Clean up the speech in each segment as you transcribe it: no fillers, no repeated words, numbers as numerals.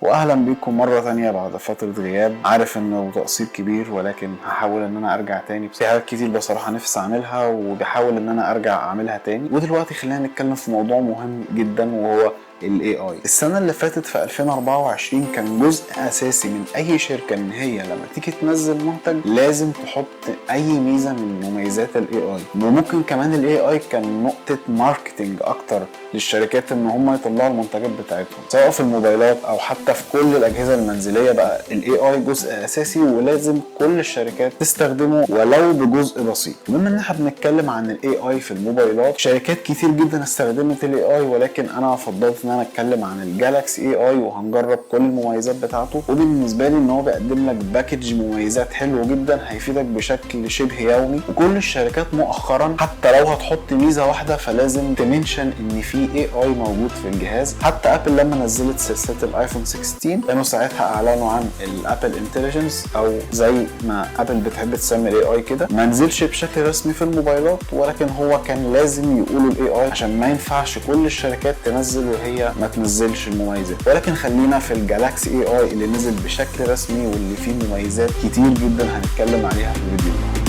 واهلا بيكم مرة تانية بعد فترة غياب. عارف انه تقصير كبير، ولكن هحاول ان انا ارجع تاني. في حاجات كتير بصراحة نفسي اعملها وبحاول ان انا ارجع اعملها تاني. ودلوقتي خلينا نتكلم في موضوع مهم جدا، وهو ال AI. السنة اللي فاتت في 2024 كان جزء أساسي من أي شركة إن هي لما تيجي تنزل منتج لازم تحط أي ميزة من مميزات ال AI. وممكن كمان ال AI كان نقطة ماركتينج أكتر للشركات إن هم يطلعوا المنتجات بتاعتهم، سواء في الموبايلات أو حتى في كل الأجهزة المنزلية. بقى ال AI جزء أساسي ولازم كل الشركات تستخدمه ولو بجزء بسيط. بما إن احنا بنتكلم عن ال AI في الموبايلات، شركات كتير جدا استخدمت ال AI، ولكن أنا فضلت ان انا اتكلم عن الجالاكسي اي وهنجرب كل المميزات بتاعته. وبالنسبه لي ان هو بيقدم لك باكج مميزات حلو جدا هيفيدك بشكل شبه يومي. وكل الشركات مؤخرا حتى لو هتحط ميزه واحده فلازم تمنشن ان في اي موجود في الجهاز. حتى ابل لما نزلت سلسله الايفون 16 كانوا ساعتها اعلنوا عن الابل انتليجنس، او زي ما ابل بتحب تسمي الاي كده. ما نزلش بشكل رسمي في الموبايلات، ولكن هو كان لازم يقولوا الاي عشان ما ينفعش كل الشركات تنزل وهي ما تنزلش المميزات. ولكن خلينا في الجالاكسي اي اللي نزل بشكل رسمي واللي فيه مميزات كتير جدا هنتكلم عليها في الفيديو ده.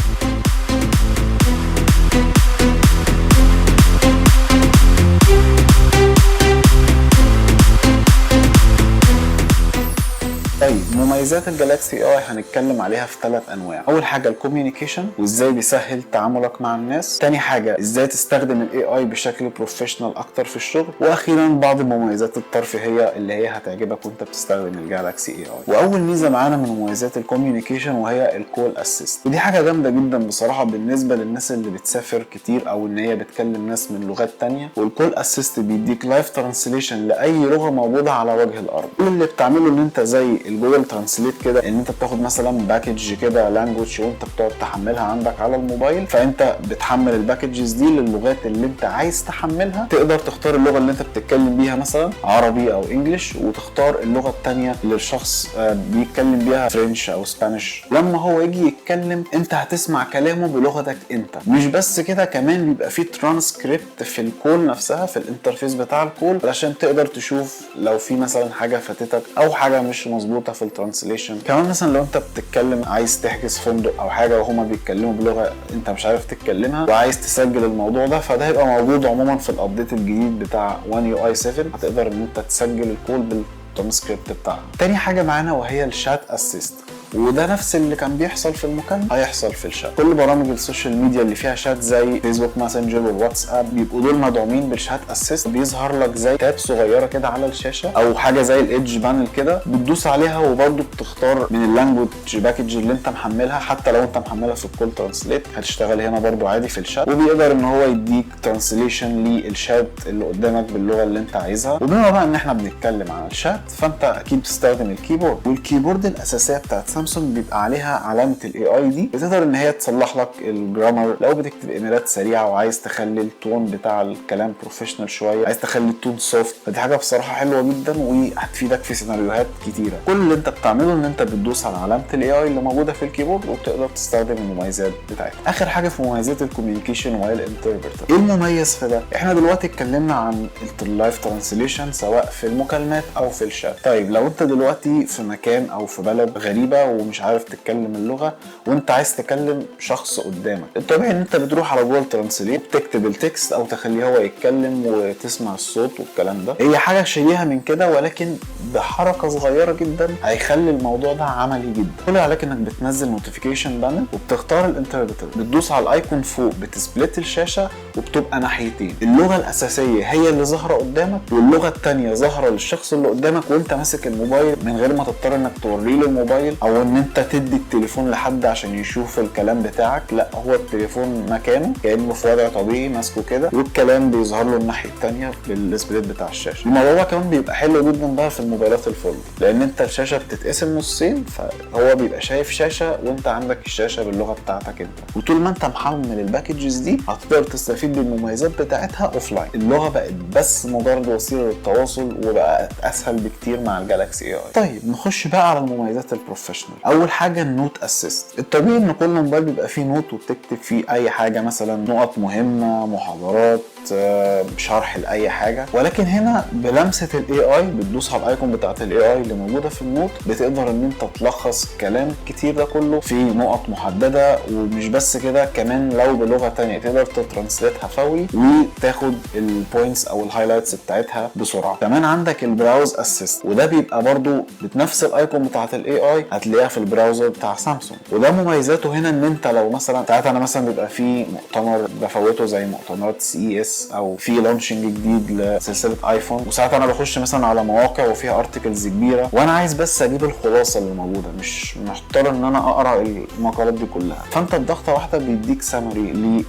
طيب، مميزات الجالاكسي اي هنتكلم عليها في 3 انواع. اول حاجه الكوميونيكيشن وازاي بيسهل تعاملك مع الناس. تاني حاجه ازاي تستخدم الاي اي بشكل بروفيشنال اكتر في الشغل. واخيرا بعض المميزات الترفيهيه اللي هي هتعجبك وانت بتستخدم الجالاكسي اي. واول ميزه معانا من مميزات الكوميونيكيشن وهي الكول اسيست، ودي حاجه جامده جدا بصراحه بالنسبه للناس اللي بتسافر كتير او ان هي بتكلم ناس من لغات تانية. والكول اسيست بيديك لايف ترانسليشن لاي لغه موجوده على وجه الارض. كل اللي بتعمله ان انت زي الجوجل ترانسليت كده، ان انت بتاخد مثلا باكج كده لانجوج وانت بتقعد تحملها عندك على الموبايل، فانت بتحمل الباكجز دي للغات اللي انت عايز تحملها. تقدر تختار اللغه اللي انت بتتكلم بيها مثلا عربي او انجليش، وتختار اللغه الثانيه اللي الشخص بيتكلم بيها فرنش او سبانيش. لما هو يجي يتكلم انت هتسمع كلامه بلغتك انت. مش بس كده، كمان بيبقى فيه ترانسكريبت في الكول نفسها، في الانترفيس بتاع الكول، علشان تقدر تشوف لو في مثلا حاجه فاتتك او حاجه مش مظبوطه في الترانسليشن. كمان مثلا لو انت بتتكلم عايز تحجز فندق او حاجه وهما بيتكلموا بلغه انت مش عارف تتكلمها وعايز تسجل الموضوع ده، فده هيبقى موجود عموما في الابديت الجديد بتاع One UI 7. هتقدر ان انت تسجل الكول بالترانسكريبت بتاعها. تاني حاجه معانا وهي الشات اسيست، وده نفس اللي كان بيحصل في المكالمه هيحصل في الشات. كل برامج السوشيال ميديا اللي فيها شات زي فيسبوك ماسنجر والواتساب بيبقوا دول مدعومين بالشات اسيست. بيظهر لك زي تاب صغيره كده على الشاشه او حاجه زي الايدج بانل كده، بتدوس عليها وبرده بتختار من اللانجوج باكج اللي انت محملها. حتى لو انت محملها في الكول ترانسليت هتشتغل هنا برده عادي في الشات، وبيقدر ان هو يديك ترانسليشن للشات اللي قدامك باللغه اللي انت عايزها. وبما بقى ان احنا بنتكلم عن الشات، فانت اكيد بتستخدم الكيبورد، والكيبورد الاساسيه بتاعت سامسونج بيبقى عليها علامه الاي اي دي. بتقدر ان هي تصلح لك الجرامر لو بتكتب ايميلات سريعه وعايز تخلي التون بتاع الكلام بروفيشنال شويه، عايز تخلي التون سوفت. فدي حاجه بصراحه حلوه جدا وهتفيدك في سيناريوهات كتيره. كل اللي انت بتعمله ان انت بتدوس على علامه الاي اي اللي موجوده في الكيبورد وبتقدر تستخدم المميزات بتاعتها. اخر حاجه في مميزات الكوميونيكيشن وهي الانتربريتر. ايه المميز في ده؟ احنا دلوقتي اتكلمنا عن اللايف ترانسليشن سواء في المكالمات او في الشات. طيب لو انت دلوقتي في مكان او في بلد غريبه ومش عارف تتكلم اللغه وانت عايز تكلم شخص قدامك، الطبيعي ان انت بتروح على جوجل ترانسليت تكتب التكست او تخليه هو يتكلم وتسمع الصوت والكلام ده. هي حاجه شبيهه من كده، ولكن بحركه صغيره جدا هيخلي الموضوع ده عملي جدا. كل عليك انك بتنزل نوتيفيكيشن بانل وبتختار الانتربريتر، بتدوس على الايكون فوق بتسبلت الشاشه وبتبقى ناحيتين. اللغه الاساسيه هي اللي ظاهره قدامك واللغه الثانيه ظاهره للشخص اللي قدامك وانت ماسك الموبايل، من غير ما تضطر انك توري له الموبايل او ان انت تدي التليفون لحد عشان يشوف الكلام بتاعك. لا، هو التليفون مكانه كانه في وضع طبيعي ماسكه كده، والكلام بيظهر له الناحيه الثانيه بالسبليت بتاع الشاشه. الموضوع ده كمان بيبقى حلو جدا بقى في الموبايلات الفولد، لان انت الشاشه بتتقسم نصين، فهو بيبقى شايف شاشه وانت عندك الشاشه باللغه بتاعتك انت. وطول ما انت محمل الباكجز دي هتقدر تستفيد بالمميزات بتاعتها اوف لاين. اللغه بقت بس مجرد وسيله للتواصل وبقت اسهل بكتير مع الجالاكسي اي. طيب نخش بقى على المميزات البروفيشنال. اول حاجه النوت اسيست. الطبيعي ان كل موبايل بيبقى فيه نوت وبتكتب فيه اي حاجه، مثلا نقط مهمه، محاضرات، شرح لاي حاجه. ولكن هنا بلمسه الاي اي بتدوس على الايكون بتاعت الاي اي اللي موجوده في النوت، بتقدر ان انت تلخص الكلام كتير ده كله في نقط محدده. ومش بس كده، كمان لو بلغه تانية تقدر تترانسليتها فوري وتاخد البوينتس او الهايلايتس بتاعتها بسرعه. كمان عندك البراوز اسيست، وده بيبقى برضو بنفس الايكون بتاعت الاي اي، هتلاقيها في البراوزر بتاع سامسونج. وده مميزاته هنا ان انت لو مثلا ساعات انا مثلا بيبقى في مؤتمر بفوته زي مؤتمرات CES او في لونشنج جديد لسلسله ايفون، وساعات انا بخش مثلا على مواقع وفيها ارتكلز كبيره وانا عايز بس اجيب الخلاصه اللي موجوده، مش محتار ان انا اقرا المقالات دي كلها. فانت بضغطه واحده بيديك سامري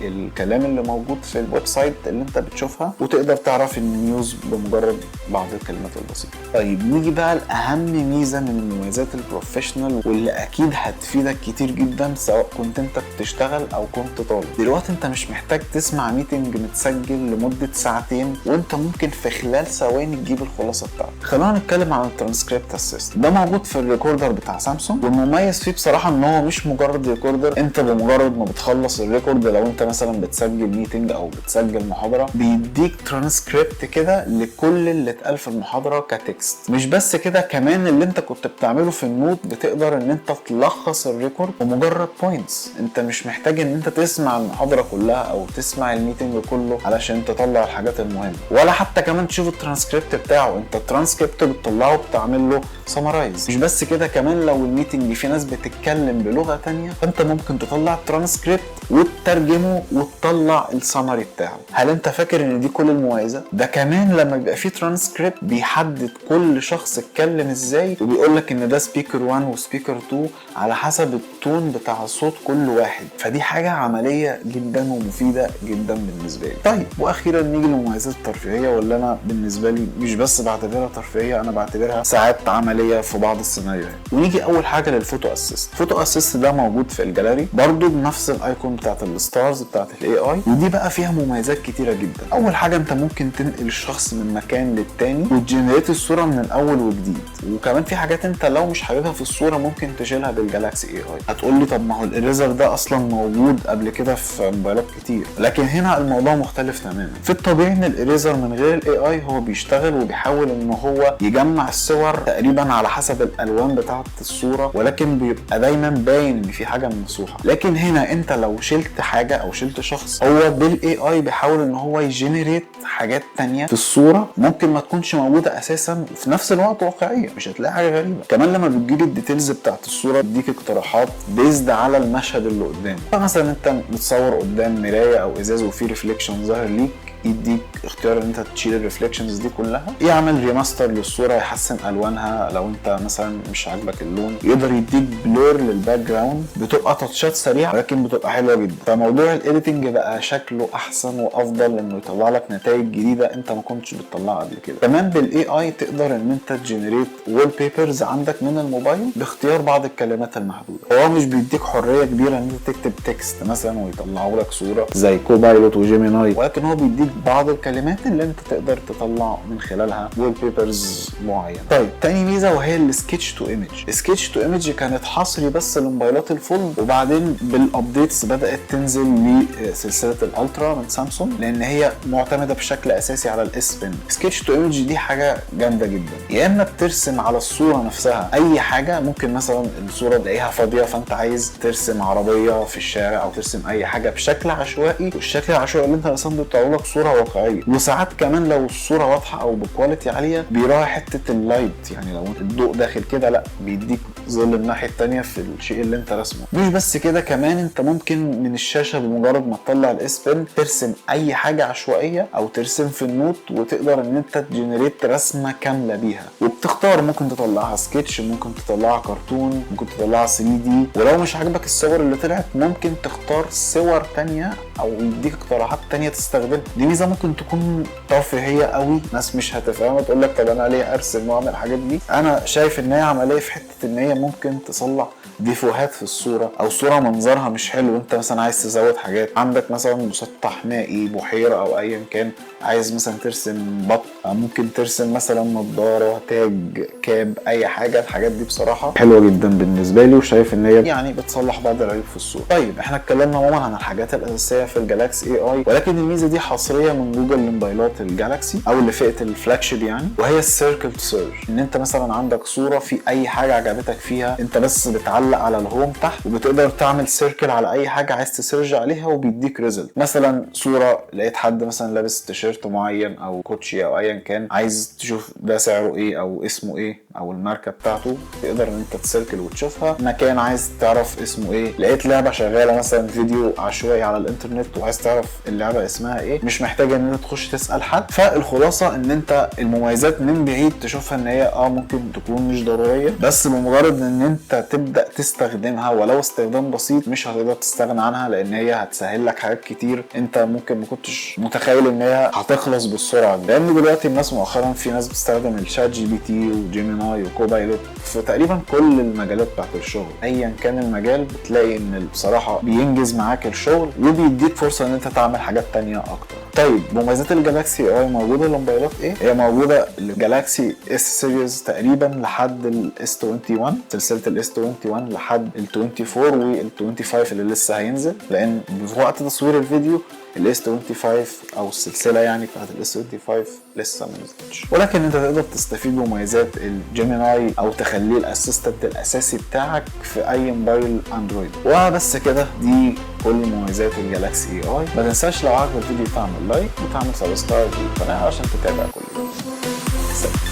للكلام اللي موجود في الويب سايت اللي انت بتشوفها، وتقدر تعرف النيوز بمجرد بعض الكلمات البسيطه. طيب نيجي بقى لاهم ميزه من المميزات البروفيشنال واللي اكيد هتفيدك كتير جدا سواء كنت انت بتشتغل او كنت طالب. دلوقتي انت مش محتاج تسمع ميتنج متسجل لمده ساعتين، وانت ممكن في خلال ثواني تجيب الخلاصه بتاعته. خلينا نتكلم عن الترانسكريبت اسيست. ده موجود في الريكوردر بتاع سامسونج، والمميز فيه بصراحه ان هو مش مجرد ريكوردر. انت بمجرد ما بتخلص الريكورد، لو انت مثلا بتسجل ميتنج او بتسجل محاضره، بيديك ترانسكريبت كده لكل اللي اتقال في المحاضره كتكست. مش بس كده، كمان اللي انت كنت بتعمله في النوت بتقدر ان انت تلخص الريكورد بمجرد بوينتس. انت مش محتاج ان انت تسمع المحاضره كلها او تسمع الميتنج كله علشان تطلع الحاجات المهمه، ولا حتى كمان تشوف الترانسكريبت بتاعه. انت الترانسكريبت بتطلعه بتعمل له سمرايز. مش بس كده، كمان لو الميتنج في ناس بتتكلم بلغه تانية، فانت ممكن تطلع الترانسكريبت وتترجمه وتطلع السمري بتاعه. هل انت فاكر ان دي كل المميزات؟ ده كمان لما بيبقى فيه ترانسكريبت بيحدد كل شخص اتكلم ازاي، وبيقول لك ان ده سبيكر 1 وسبيكر 2 على حسب التون بتاع صوت كل واحد. فدي حاجه عمليه جدا ومفيده جدا بالنسبه لي. طيب واخيرا نيجي للمميزات الترفيهيه، واللي انا بالنسبه لي مش بس بعتبرها ترفيهيه، انا بعتبرها ساعات عمليه في بعض السيناريوهات. ونيجي اول حاجه للفوتو اسيست. فوتو اسيست ده موجود في الجاليري برضو بنفس الايكون بتاعت الستارز بتاعت الاي اي، ودي بقى فيها مميزات كتيره جدا. اول حاجه انت ممكن تنقل الشخص من مكان للتاني وتجنريت الصوره من الاول وجديد. وكمان في حاجات انت لو مش حاببها في الصوره ممكن تشيلها بالجالاكسي اي اي. هتقول لي طب ما هو الاريزر ده اصلا موجود قبل كده في موبايلات كتير، لكن هنا الموضوع مختلف تماما. في الطبيعي ان الاريزر من غير الاي اي هو بيشتغل وبيحاول ان هو يجمع الصور تقريبا على حسب الالوان بتاعه الصوره، ولكن بيبقى دايما باين ان في حاجه ممسوحه. لكن هنا انت لو شلت حاجه او شلت شخص، هو بالاي اي بيحاول ان هو يجنريت حاجات تانية في الصوره ممكن ما تكونش موجوده اساسا، وفي نفس الوقت واقعيه، مش هتلاقي حاجه غريبه. كمان لما بتجيب الديتيلز بتاعه الصوره بيديك اقتراحات بيزد على المشهد اللي قدامك. فمثلا انت بتصور قدام مرايه او ازاز وفي ريفليكشن ظاهر ليك، يديك اختيار ان انت تشيل الريفليكشنز دي كلها، يعمل ريماستر للصوره، يحسن الوانها لو انت مثلا مش عاجبك اللون، يقدر يديك بلور للباك جراوند. بتبقى تاتشات سريعه لكن بتبقى حلوه جدا. فموضوع الايديتنج بقى شكله احسن وافضل، انه يطلع لك نتائج جديده انت ما كنتش بتطلعها قبل كده. كمان بالاي اي تقدر ان انت تجنريت وول بيبرز عندك من الموبايل باختيار بعض الكلمات المحدوده. هو مش بيديك حريه كبيره ان انت تكتب تكست مثلا ويطلعوا لك صوره زي كوبايلوت وجيميناي، ولكن هو بيديك بعض الكلمات اللي انت تقدر تطلع من خلالها وول بيبرز معين. طيب تاني ميزه وهي السكتش تو ايمج. السكتش تو ايمج كانت حصري بس لموبايلات الفولد، وبعدين بالابديتس بدات تنزل لسلسله الالترا من سامسونج، لان هي معتمده بشكل اساسي على الاس بن. سكتش تو ايمج دي حاجه جامده جدا. يا اما بترسم على الصوره نفسها اي حاجه، ممكن مثلا الصوره تلاقيها فاضيه فانت عايز ترسم عربيه في الشارع او ترسم اي حاجه بشكل عشوائي، والشكل العشوائي اللي انت رسمته بيطلع لك صوره واقعيه. وساعات كمان لو الصوره واضحه او بكواليتي عاليه بيراعي حته اللايت، يعني لو الضوء داخل كده لا بيديك ظل الناحيه الثانيه في الشيء اللي انت رسمه. مش بس كده، كمان انت ممكن من الشاشه بمجرد ما تطلع الاس بن ترسم اي حاجه عشوائيه او ترسم في النوت، وتقدر ان انت تجنريت رسمه كامله بيها. وبتختار ممكن تطلعها سكتش، ممكن تطلعها كرتون، ممكن تطلعها 3 دي. ولو مش عاجبك الصور اللي طلعت ممكن تختار صور تانية او يديك اقتراحات تانية تستخدمها. دي ميزه ممكن تكون ترفيهيه قوي، ناس مش هتفهمها تقول لك طب انا ليه ارسم واعمل الحاجات دي. انا شايف ان هي عمليه في حته ان هي ممكن تصلح ديفوهات في الصوره، او صوره منظرها مش حلو انت مثلا عايز تزود حاجات. عندك مثلا مسطح مائي، بحيره او ايا كان، عايز مثلا ترسم بط ممكن ترسم مثلا نظارة، تاج، كاب، اي حاجة. الحاجات دي بصراحة حلوة جدا بالنسبة لي، وشايف ان هي يعني بتصلح بعض العيوب في الصورة. طيب احنا اتكلمنا عموما عن الحاجات الاساسية في الجالاكسي اي اي، ولكن الميزة دي حصرية من جوجل لموبايلات الجالاكسي او اللي فئة الفلاجشيب يعني، وهي السيركل سيرش. ان انت مثلا عندك صورة في اي حاجة عجبتك فيها، انت بس بتعلق على الهوم تحت وبتقدر تعمل سيركل على اي حاجة عايز تسيرج عليها وبيديك ريزلت. مثلا صورة لقيت حد مثلا لابس تيشيرت معين او كوتشي او ايا كان، عايز تشوف ده سعره ايه او اسمه ايه او الماركة بتاعته، تقدر ان انت تسيركل وتشوفها. مكان عايز تعرف اسمه ايه، لقيت لعبة شغالة مثلا فيديو عشوائي على الانترنت وعايز تعرف اللعبة اسمها ايه، مش محتاج ان انت تخش تسأل حد. فالخلاصة ان انت المميزات من بعيد تشوفها ان هي ممكن تكون مش ضرورية، بس بمجرد ان انت تبدأ تستخدمها ولو استخدام بسيط مش هتقدر تستغنى عنها، لان هي هتسهل لك حاجات كتير انت ممكن ما كنتش متخيل ان هي هتخلص بالسرعة دي. لان دلوقتي الناس مؤخرا في ناس بتستخدم الشات جي بي تي وجيميناي وكوبايلوت في تقريبا كل المجالات بتاعت الشغل. ايا كان المجال بتلاقي ان بصراحة بينجز معاك الشغل وبيديك فرصة ان انت تعمل حاجات تانية اكتر. طيب مميزات الجالاكسي اي موجودة للموبايلات ايه؟ هي موجودة الجالاكسي اس سيريز تقريبا لحد الاس 21، سلسلة الاس 21 لحد ال 24 وال 25 اللي لسه هينزل، لان في وقت تصوير الفيديو الاس 25 او السلسله يعني بتاعت الاس 25 لسه ما نزلتش. ولكن انت تقدر تستفيد بمميزات الجيميناي او تخليه الاسيستنت الاساسي بتاعك في اي موبايل اندرويد. وبس كده، دي كل مميزات الجالاكسي اي اي. ما تنساش لو عجبك الفيديو تعمل لايك وتعمل سبسكرايب للقناه عشان تتابع كل جديد.